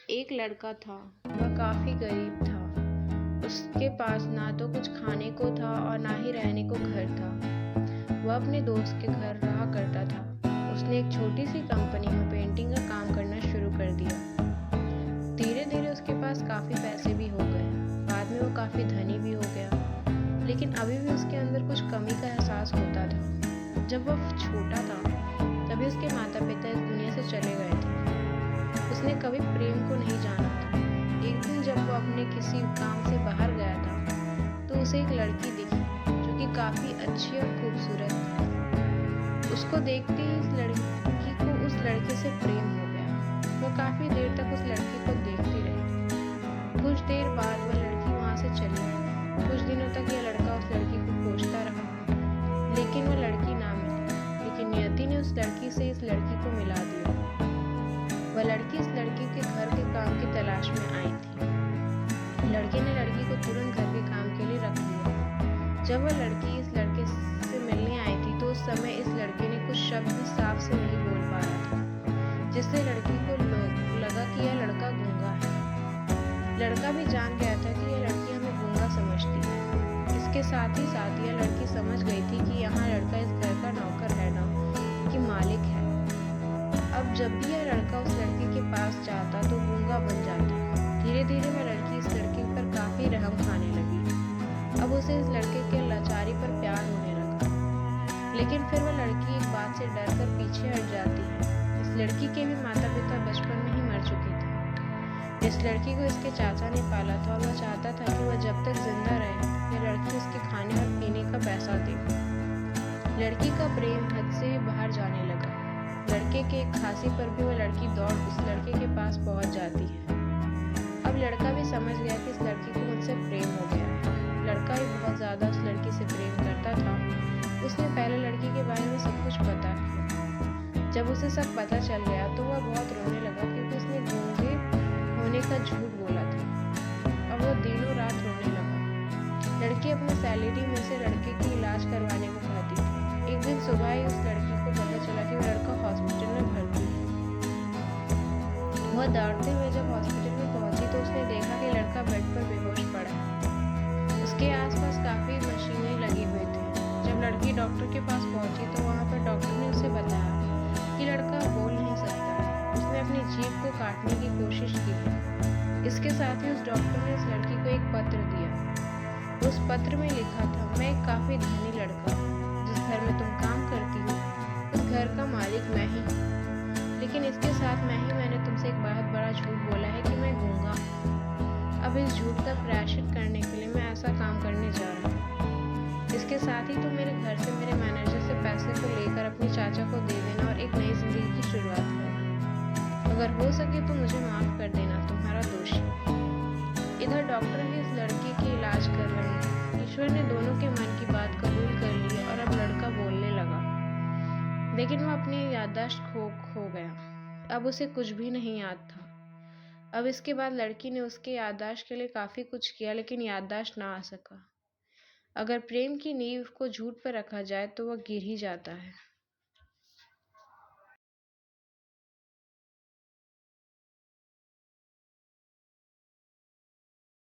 एक लड़का था। वह काफ़ी गरीब था। उसके पास ना तो कुछ खाने को था और ना ही रहने को घर था। वह अपने दोस्त के घर रहा करता था। उसने एक छोटी सी कंपनी में पेंटिंग का काम करना शुरू कर दिया। धीरे धीरे उसके पास काफ़ी पैसे भी हो गए। बाद में वो काफ़ी धनी भी हो गया, लेकिन अभी भी उसके अंदर कुछ कमी का एहसास होता था। जब वह छोटा था तभी उसके माता पिता इस दुनिया से चले गए थे। उसने कभी प्रेम को नहीं जाना था। एक दिन जब वो अपने किसी काम से बाहर गया था तो उसे एक लड़की दिखी जो कि काफ़ी अच्छी और खूबसूरत थी। उसको देखते ही इस लड़की को उस लड़के से प्रेम हो गया। वो काफ़ी देर तक उस लड़की को देखती रही। कुछ देर बाद वह लड़की वहाँ से चली गई। कुछ दिनों तक यह लड़का उस लड़की को खोजता रहा, लेकिन वह लड़की ना मिली। लेकिन नियति ने उस लड़की से इस लड़की को मिला दिया। वह लड़की इस लड़के के घर के काम की तलाश में आई थी। लड़के ने लड़की को तुरंत घर के काम के लिए रख लिया। जब वह लड़की इस लड़के से मिलने आई थी तो उस समय इस लड़के ने कुछ शब्द भी साफ से नहीं बोल पाया था, जिससे लड़की को लगा कि यह लड़का गूंगा है। लड़का भी जान गया था कि यह लड़की हमें गूंगा समझती है। इसके साथ ही साथ यह लड़की समझ गई थी कि यहाँ लड़का इस घर का नौकर है ना कि मालिक है। अब जब भी यह लड़का उस लड़की के पास जाता तो गूंगा बन जाता। धीरे धीरे वह लड़की इस लड़के पर काफी रहम खाने लगी। अब उसे इस लड़के के लाचारी पर प्यार होने लगा। लेकिन फिर वह लड़की एक बात से डर कर पीछे हट जाती है। इस लड़की के भी माता पिता बचपन में ही मर चुके थे। इस लड़की को इसके चाचा ने पाला था और वह चाहता था कि वह जब तक जिंदा रहे यह लड़की उसके खाने और पीने का पैसा दे। लड़की का प्रेम हद से बाहर जाने लगा। लड़के के एक खांसी पर भी वह लड़की दौड़ उस लड़के के पास पहुंच जाती है। अब लड़का भी समझ गया कि इस लड़की को मुझसे प्रेम हो गया है। लड़का भी बहुत ज्यादा उस लड़की से प्रेम करता था। उसने पहले लड़की के बारे में सब कुछ पता किया। जब उसे सब पता चल गया तो वह बहुत रोने लगा, क्योंकि उसने गूंगे होने का झूठ बोला था। अब वो दिनों रात रोने लगा। लड़की अपने सैलरी में से लड़के की इलाज करवाने को कहती थी। एक दिन सुबह ही उस लड़की को पता चला कि वह लड़का हॉस्पिटल में भर्ती है। वह दौड़ते हुए जब हॉस्पिटल में पहुंची तो उसने देखा कि लड़का बेड पर बेहोश पड़ा है। उसके आसपास काफी मशीनें लगी हुई थी। जब लड़की डॉक्टर के पास पहुंची तो वहां पर डॉक्टर ने उसे बताया कि लड़का बोल नहीं सकता। उसने अपनी जीभ को काटने की कोशिश की। इसके साथ ही उस डॉक्टर ने इस लड़की को एक पत्र दिया। उस पत्र में लिखा था, मैं एक काफी धनी लड़का हूँ। जिस घर में तुम काम करती हो उस घर का मालिक मैं ही हूँ। लेकिन इसके साथ मैंने तुमसे एक बहुत बड़ा झूठ बोला है कि मैं गूंगा हूँ। अब इस झूठ का प्रायश्चित करने के लिए मैं ऐसा काम करने जा रहा हूँ। इसके साथ ही तुम मेरे घर से मेरे मैनेजर से पैसे को लेकर अपने चाचा को दे देना और एक नई जिंदगी की शुरुआत करना। अगर हो सके तो मुझे माफ कर देना, तुम्हारा दोषी। इधर डॉक्टर भी इस लड़के की इलाज कर रहे हैं। ईश्वर ने दोनों के मन की बात कबूल कर ली और अब लड़का बोलने लगा, लेकिन वह अपनी याददाश्त खो गया। अब उसे कुछ भी नहीं याद था। अब इसके बाद लड़की ने उसके याददाश्त के लिए काफी कुछ किया, लेकिन याददाश्त ना आ सका। अगर प्रेम की नींव को झूठ पर रखा जाए तो वह गिर ही जाता है।